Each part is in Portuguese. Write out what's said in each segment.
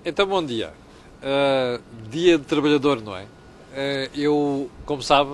Então, bom dia. Dia de trabalhador, não é? Eu, como sabe,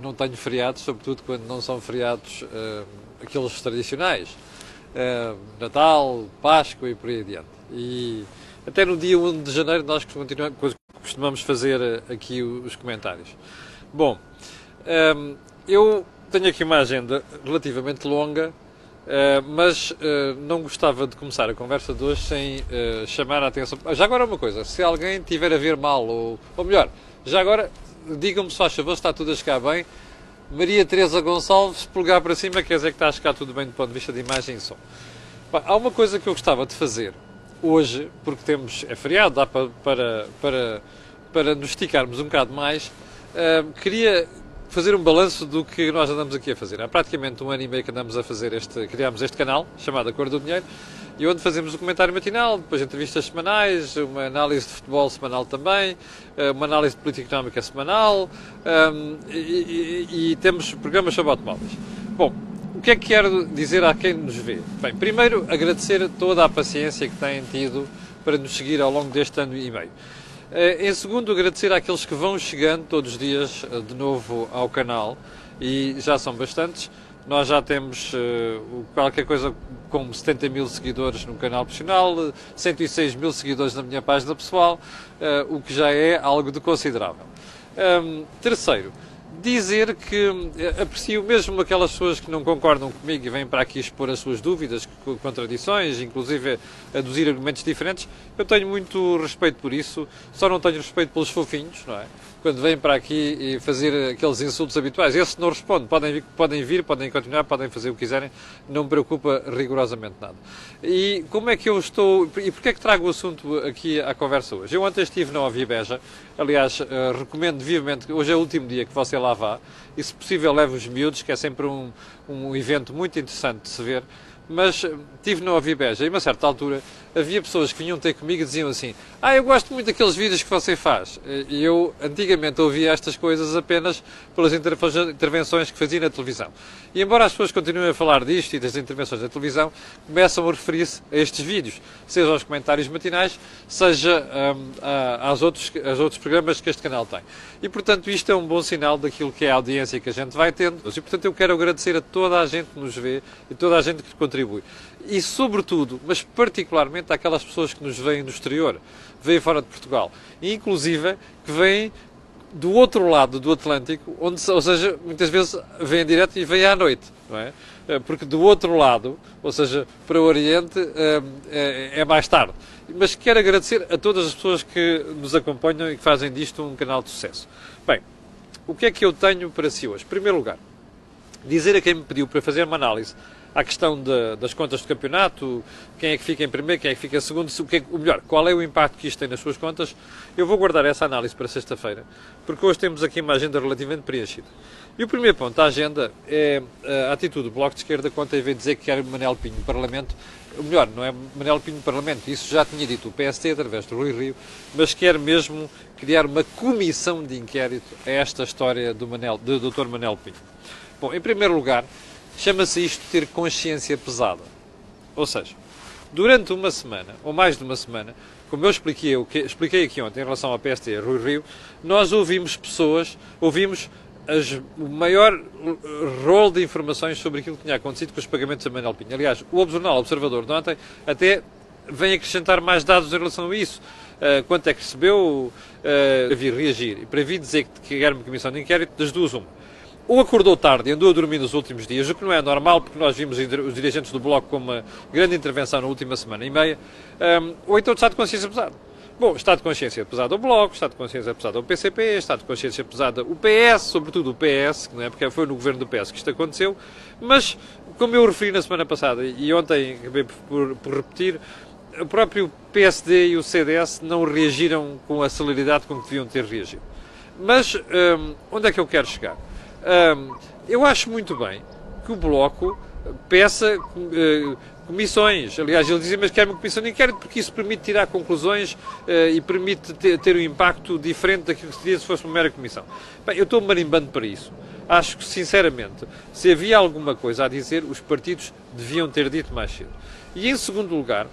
não tenho feriados, sobretudo quando não são feriados aqueles tradicionais. Natal, Páscoa e por aí adiante. E até no dia 1 de janeiro nós costumamos fazer aqui os comentários. Bom, eu tenho aqui uma agenda relativamente longa. Mas não gostava de começar a conversa de hoje sem chamar a atenção. Já agora uma coisa, se alguém tiver a ver mal, ou melhor, já agora digam-me se faz favor, se está tudo a chegar bem. Maria Teresa Gonçalves, polegar para cima, quer dizer que está a chegar tudo bem do ponto de vista de imagem e som. Há uma coisa que eu gostava de fazer hoje, porque é feriado, dá para nos esticarmos um bocado mais. Queria fazer um balanço do que nós andamos aqui a fazer. Há praticamente 1 ano e meio que andamos a fazer criámos este canal, chamado A Cor do Dinheiro, e onde fazemos o comentário matinal, depois entrevistas semanais, uma análise de futebol semanal também, uma análise de política económica semanal, e temos programas sobre automóveis. Bom, o que é que quero dizer a quem nos vê? Bem, primeiro, agradecer toda a paciência que têm tido para nos seguir ao longo deste ano e meio. Em segundo, agradecer àqueles que vão chegando todos os dias de novo ao canal, e já são bastantes. Nós já temos qualquer coisa como 70 mil seguidores no canal profissional, 106 mil seguidores na minha página pessoal, o que já é algo de considerável. Terceiro, dizer que aprecio mesmo aquelas pessoas que não concordam comigo e vêm para aqui expor as suas dúvidas, contradições, inclusive aduzir argumentos diferentes. Eu tenho muito respeito por isso, só não tenho respeito pelos fofinhos, não é? Quando vêm para aqui e fazer aqueles insultos habituais. Esse não responde, podem continuar, podem fazer o que quiserem, não me preocupa rigorosamente nada. E como é que eu estou, e porquê é que trago o assunto aqui à conversa hoje? Eu ontem estive na Oviebeja, aliás, recomendo vivamente, hoje é o último dia que você lá vá, e se possível leve os miúdos, que é sempre um evento muito interessante de se ver. Mas estive na Oviebeja e a uma certa altura havia pessoas que vinham ter comigo e diziam assim: eu gosto muito daqueles vídeos que você faz. E eu antigamente ouvia estas coisas apenas pelas intervenções que fazia na televisão. E embora as pessoas continuem a falar disto e das intervenções na televisão, começam a referir-se a estes vídeos, seja aos comentários matinais, seja aos outros programas que este canal tem. E portanto isto é um bom sinal daquilo que é a audiência que a gente vai tendo. E portanto eu quero agradecer a toda a gente que nos vê e toda a gente que contribui. E sobretudo, mas particularmente àquelas pessoas que nos veem no exterior, veem fora de Portugal, e inclusive que vêm do outro lado do Atlântico, ou seja, muitas vezes vêm direto e vêm à noite, não é? Porque do outro lado, ou seja, para o Oriente, é mais tarde. Mas quero agradecer a todas as pessoas que nos acompanham e que fazem disto um canal de sucesso. Bem, o que é que eu tenho para si hoje? Em primeiro lugar, dizer a quem me pediu para fazer uma análise à questão das contas do campeonato, quem é que fica em primeiro, quem é que fica em segundo, o melhor, qual é o impacto que isto tem nas suas contas. Eu vou guardar essa análise para sexta-feira, porque hoje temos aqui uma agenda relativamente preenchida. E o primeiro ponto da agenda é a atitude do Bloco de Esquerda quanto a ver dizer que quer Manel Pinho no Parlamento. O melhor, não é Manel Pinho no Parlamento, isso já tinha dito o PST através do Rui Rio, mas quer mesmo criar uma comissão de inquérito a esta história do Dr. Manel Pinho. Bom, em primeiro lugar, chama-se isto de ter consciência pesada. Ou seja, durante uma semana, ou mais de uma semana, como eu expliquei aqui ontem em relação ao PST e a Rui Rio, nós ouvimos o maior rol de informações sobre aquilo que tinha acontecido com os pagamentos a Manel Pinho. Aliás, o Jornal Observador de ontem até vem acrescentar mais dados em relação a isso. Quanto é que recebeu, para vir reagir e para vir dizer que quer uma comissão de inquérito, das duas uma. Ou acordou tarde e andou a dormir nos últimos dias, o que não é normal, porque nós vimos os dirigentes do Bloco com uma grande intervenção na última semana e meia, ou então está de consciência pesada. Bom, está de consciência pesada o Bloco, está de consciência pesada o PCP, está de consciência pesada o PS, sobretudo o PS, que não é porque foi no governo do PS que isto aconteceu, mas, como eu referi na semana passada e ontem acabei por repetir, o próprio PSD e o CDS não reagiram com a celeridade com que deviam ter reagido. Mas, onde é que eu quero chegar? Eu acho muito bem que o Bloco peça comissões. Aliás, ele dizia, mas quer uma comissão de inquérito porque isso permite tirar conclusões e permite ter um impacto diferente daquilo que seria se fosse uma mera comissão. Bem, eu estou marimbando para isso. Acho que, sinceramente, se havia alguma coisa a dizer, os partidos deviam ter dito mais cedo. E, em segundo lugar,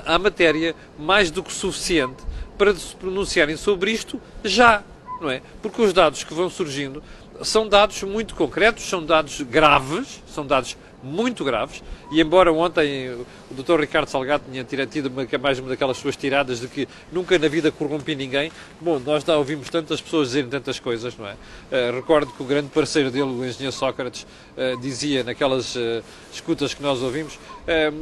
há matéria mais do que suficiente para se pronunciarem sobre isto já, não é? Porque os dados que vão surgindo são dados muito concretos, são dados graves, são dados muito graves, e embora ontem o Dr. Ricardo Salgado tinha tido mais uma daquelas suas tiradas de que nunca na vida corrompi ninguém, bom, nós já ouvimos tantas pessoas dizerem tantas coisas, não é? Recordo que o grande parceiro dele, o engenheiro Sócrates, dizia naquelas escutas que nós ouvimos,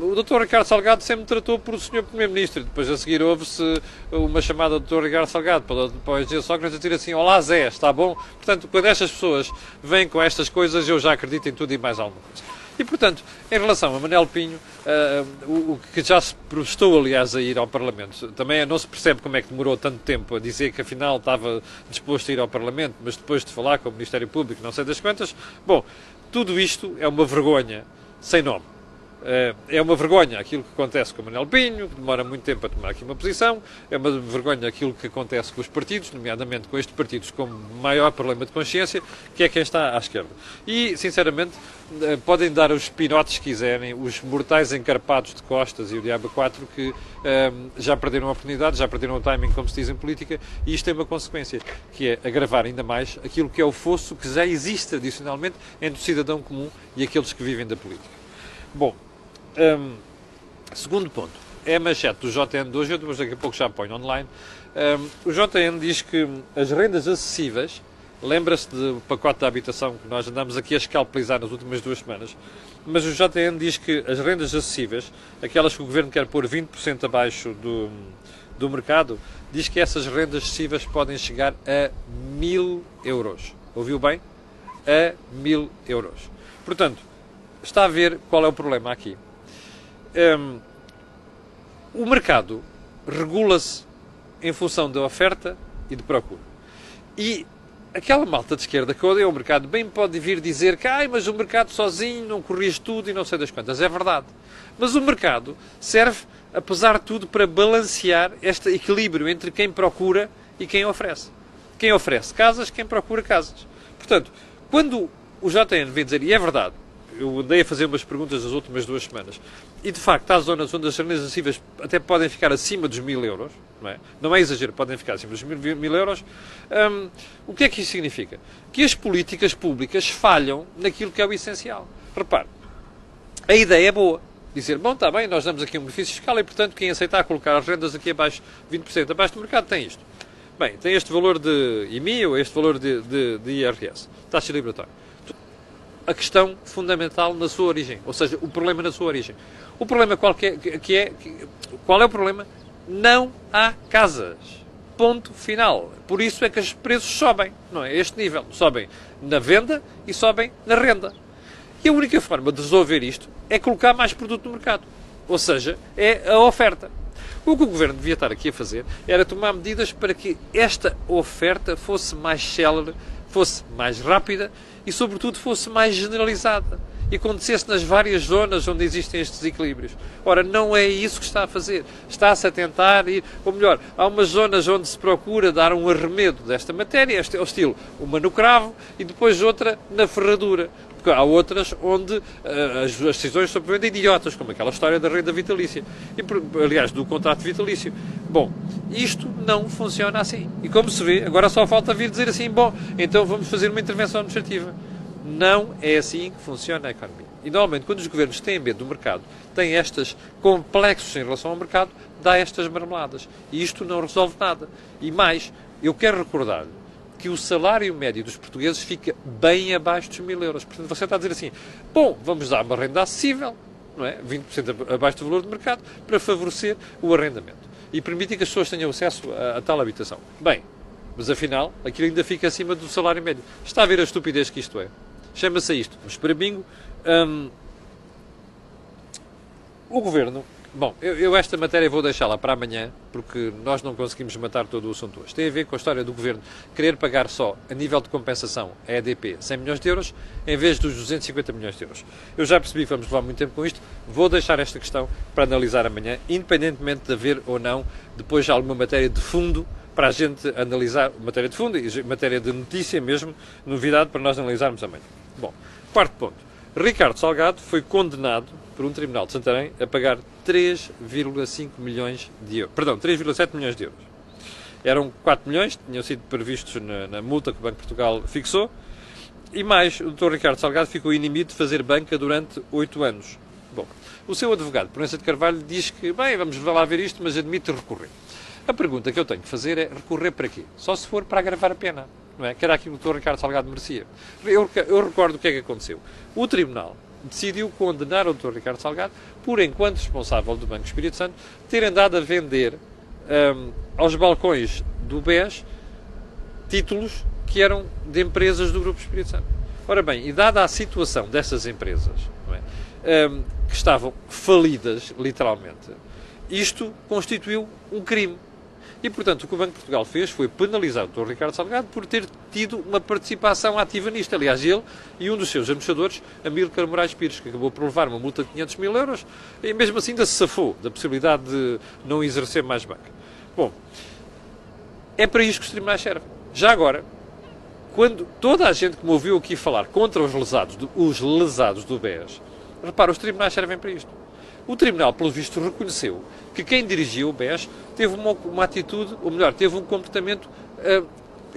o Dr. Ricardo Salgado sempre me tratou por o Sr. Primeiro-Ministro, depois a seguir houve-se uma chamada do Dr. Ricardo Salgado para o engenheiro Sócrates a dizer assim, olá Zé, está bom? Portanto, quando estas pessoas vêm com estas coisas, eu já acredito em tudo e mais alguma coisa. E, portanto, em relação a Manel Pinho, o que já se prestou, aliás, a ir ao Parlamento, também não se percebe como é que demorou tanto tempo a dizer que, afinal, estava disposto a ir ao Parlamento, mas depois de falar com o Ministério Público, não sei das quantas. Bom, tudo isto é uma vergonha sem nome. É uma vergonha aquilo que acontece com o Manel Pinho, que demora muito tempo a tomar aqui uma posição, é uma vergonha aquilo que acontece com os partidos, nomeadamente com estes partidos com maior problema de consciência, que é quem está à esquerda. E, sinceramente, podem dar os pinotes que quiserem, os mortais encarpados de costas e o diabo 4 que já perderam a oportunidade, já perderam o timing, como se diz em política, e isto tem uma consequência, que é agravar ainda mais aquilo que é o fosso que já existe adicionalmente entre o cidadão comum e aqueles que vivem da política. Bom, segundo ponto, é a manchete do JN de hoje, eu depois daqui a pouco já ponho online. O JN diz que as rendas acessíveis, lembra-se do pacote da habitação que nós andamos aqui a escalpelizar nas últimas 2 semanas, mas o JN diz que as rendas acessíveis, aquelas que o Governo quer pôr 20% abaixo do mercado, diz que essas rendas acessíveis podem chegar a 1.000 euros. Ouviu bem? A 1.000 euros. Portanto, está a ver qual é o problema aqui. O mercado regula-se em função da oferta e de procura. E aquela malta de esquerda que odeia o mercado bem pode vir dizer que mas o mercado sozinho não corrige tudo e não sei das quantas. É verdade. Mas o mercado serve, apesar de tudo, para balancear este equilíbrio entre quem procura e quem oferece. Quem oferece casas, quem procura casas. Portanto, quando o JN vem dizer, e é verdade, eu andei a fazer umas perguntas nas últimas 2 semanas, e de facto há zonas onde as rendas acessíveis até podem ficar acima dos 1.000 euros, não é exagero, podem ficar acima dos 1.000 euros. O que é que isso significa? Que as políticas públicas falham naquilo que é o essencial. Repare, a ideia é boa. Dizer, bom, está bem, nós damos aqui um benefício fiscal e, portanto, quem aceitar colocar as rendas aqui abaixo, 20% abaixo do mercado, tem isto. Bem, tem este valor de IMI ou este valor de IRS, taxa liberatória. A questão fundamental na sua origem, ou seja, o problema na sua origem. O problema qual é o problema? Não há casas. Ponto final. Por isso é que os preços sobem, não é? Este nível. Sobem na venda e sobem na renda. E a única forma de resolver isto é colocar mais produto no mercado. Ou seja, é a oferta. O que o Governo devia estar aqui a fazer era tomar medidas para que esta oferta fosse mais célere, fosse mais rápida e, sobretudo, fosse mais generalizada e acontecesse nas várias zonas onde existem estes desequilíbrios. Ora, não é isso que está a fazer. Está-se a tentar ir, ou melhor, há umas zonas onde se procura dar um arremedo desta matéria, este é o estilo, uma no cravo e depois outra na ferradura. Porque há outras onde as decisões são provavelmente idiotas, como aquela história da renda vitalícia. E, aliás, do contrato vitalício. Bom, isto não funciona assim. E como se vê, agora só falta vir dizer assim, bom, então vamos fazer uma intervenção administrativa. Não é assim que funciona a economia. E, normalmente, quando os governos têm medo do mercado, têm estes complexos em relação ao mercado, dá estas marmeladas. E isto não resolve nada. E mais, eu quero recordar que o salário médio dos portugueses fica bem abaixo dos 1.000 euros. Portanto, você está a dizer assim, bom, vamos dar uma renda acessível, não é? 20% abaixo do valor do mercado, para favorecer o arrendamento. E permitir que as pessoas tenham acesso a tal habitação. Bem, mas afinal, aquilo ainda fica acima do salário médio. Está a ver a estupidez que isto é? Chama-se isto. Vamos para bingo. O Governo... Bom, eu esta matéria vou deixá-la para amanhã, porque nós não conseguimos matar todo o assunto hoje. Tem a ver com a história do Governo querer pagar só, a nível de compensação, a EDP, 100 milhões de euros, em vez dos 250 milhões de euros. Eu já percebi que vamos levar muito tempo com isto, vou deixar esta questão para analisar amanhã, independentemente de haver ou não, depois alguma matéria de fundo, para a gente analisar, matéria de fundo e matéria de notícia mesmo, novidade para nós analisarmos amanhã. Bom, quarto ponto. Ricardo Salgado foi condenado por um tribunal de Santarém a pagar 3,5 milhões de euros. Perdão, 3,7 milhões de euros. Eram 4 milhões, tinham sido previstos na multa que o Banco de Portugal fixou, e mais, o Dr. Ricardo Salgado ficou inimigo de fazer banca durante 8 anos. Bom, o seu advogado, Proença de Carvalho, diz que, bem, vamos lá ver isto, mas admite recorrer. A pergunta que eu tenho que fazer é, recorrer para quê? Só se for para agravar a pena, não é? Que era aquilo que o Dr. Ricardo Salgado merecia. Eu recordo o que é que aconteceu. O Tribunal decidiu condenar o Dr. Ricardo Salgado por, enquanto responsável do Banco Espírito Santo, ter andado a vender aos balcões do BES títulos que eram de empresas do Grupo Espírito Santo. Ora bem, e dada a situação dessas empresas, não é? Que estavam falidas, literalmente, isto constituiu um crime. E, portanto, o que o Banco de Portugal fez foi penalizar o Dr. Ricardo Salgado por ter tido uma participação ativa nisto. Aliás, ele e um dos seus administradores, Amílcar Moraes Pires, que acabou por levar uma multa de 500 mil euros, e mesmo assim ainda se safou da possibilidade de não exercer mais banca. Bom, é para isto que os tribunais servem. Já agora, quando toda a gente que me ouviu aqui falar contra os lesados do BES, repara, os tribunais servem para isto. O Tribunal, pelo visto, reconheceu que quem dirigiu o BES teve uma atitude, ou melhor, teve um comportamento,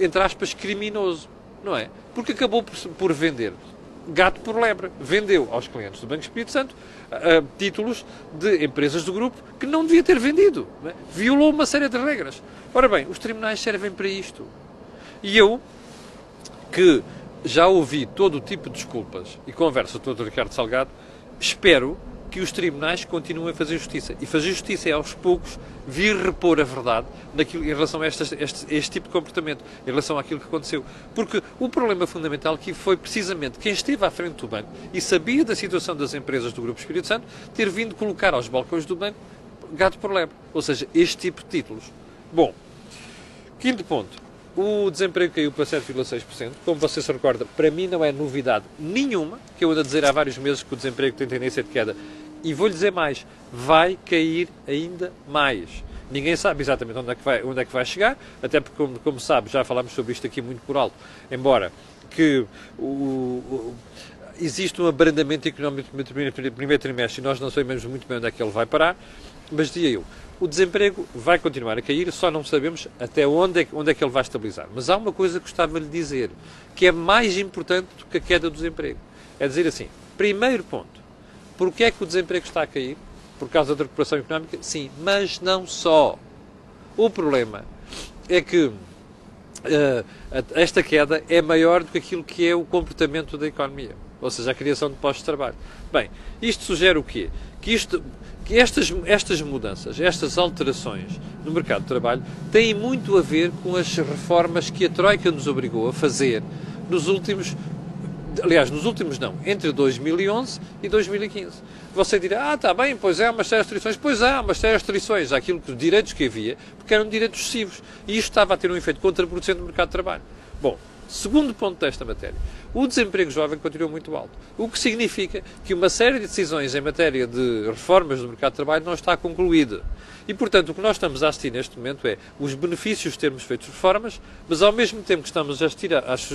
entre aspas, criminoso, não é? Porque acabou por vender gato por lebre. Vendeu aos clientes do Banco Espírito Santo títulos de empresas do grupo que não devia ter vendido. Não é? Violou uma série de regras. Ora bem, os tribunais servem para isto. E eu, que já ouvi todo o tipo de desculpas e conversa do Dr. Ricardo Salgado, espero que os tribunais continuem a fazer justiça. E fazer justiça é, aos poucos, vir repor a verdade em relação a este tipo de comportamento, em relação àquilo que aconteceu. Porque o problema fundamental aqui foi precisamente quem esteve à frente do banco e sabia da situação das empresas do Grupo Espírito Santo ter vindo colocar aos balcões do banco gato por lebre. Ou seja, este tipo de títulos. Bom, quinto ponto. O desemprego caiu para 7,6%. Como você se recorda, para mim não é novidade nenhuma, que eu ando a dizer há vários meses que o desemprego tem tendência de queda. E vou-lhe dizer mais, vai cair ainda mais. Ninguém sabe exatamente onde é que vai chegar, até porque, como sabe, já falámos sobre isto aqui muito por alto, embora que existe um abrandamento económico no primeiro trimestre e nós não sabemos muito bem onde é que ele vai parar, mas dizia eu, o desemprego vai continuar a cair, só não sabemos até onde é que ele vai estabilizar. Mas há uma coisa que gostava de lhe dizer, que é mais importante do que a queda do desemprego. É dizer assim, primeiro ponto, porquê é que o desemprego está a cair? Por causa da recuperação económica? Sim, mas não só. O problema é que esta queda é maior do que aquilo que é o comportamento da economia, ou seja, a criação de postos de trabalho. Bem, isto sugere o quê? Que estas mudanças, estas alterações no mercado de trabalho têm muito a ver com as reformas que a Troika nos obrigou a fazer nos últimos não, entre 2011 e 2015. Você dirá, está bem, pois há umas sérias restrições. Pois há umas sérias restrições àquilo que os direitos que havia, porque eram direitos excessivos. E isto estava a ter um efeito contraproducente no mercado de trabalho. Bom, segundo ponto desta matéria, o desemprego jovem continua muito alto, o que significa que uma série de decisões em matéria de reformas do mercado de trabalho não está concluída. E, portanto, o que nós estamos a assistir neste momento é os benefícios de termos feito reformas, mas ao mesmo tempo que estamos a assistir às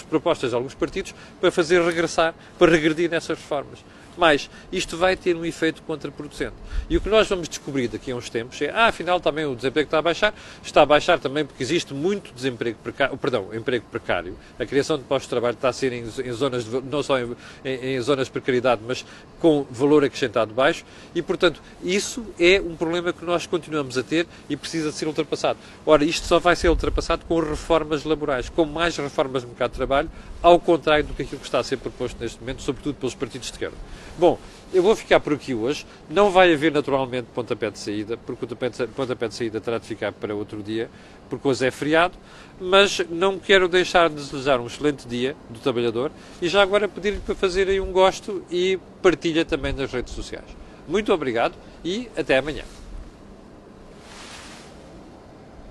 propostas de alguns partidos para fazer regressar, para regredir nessas reformas. Mas isto vai ter um efeito contraproducente. E o que nós vamos descobrir daqui a uns tempos é, afinal também o desemprego está a baixar também porque existe muito desemprego precário, emprego precário. A criação de postos de trabalho está a ser em zonas, não só em zonas de precariedade, mas com valor acrescentado baixo e, portanto, isso é um problema que nós continuamos a ter e precisa de ser ultrapassado. Ora, isto só vai ser ultrapassado com reformas laborais, com mais reformas no mercado de trabalho, ao contrário do que aquilo que está a ser proposto neste momento, sobretudo pelos partidos de esquerda. Bom, eu vou ficar por aqui hoje. Não vai haver naturalmente pontapé de saída, porque o pontapé de saída terá de ficar para outro dia, porque hoje é feriado, mas não quero deixar de desejar um excelente dia do trabalhador e já agora pedir-lhe para fazerem um gosto e partilha também nas redes sociais. Muito obrigado e até amanhã.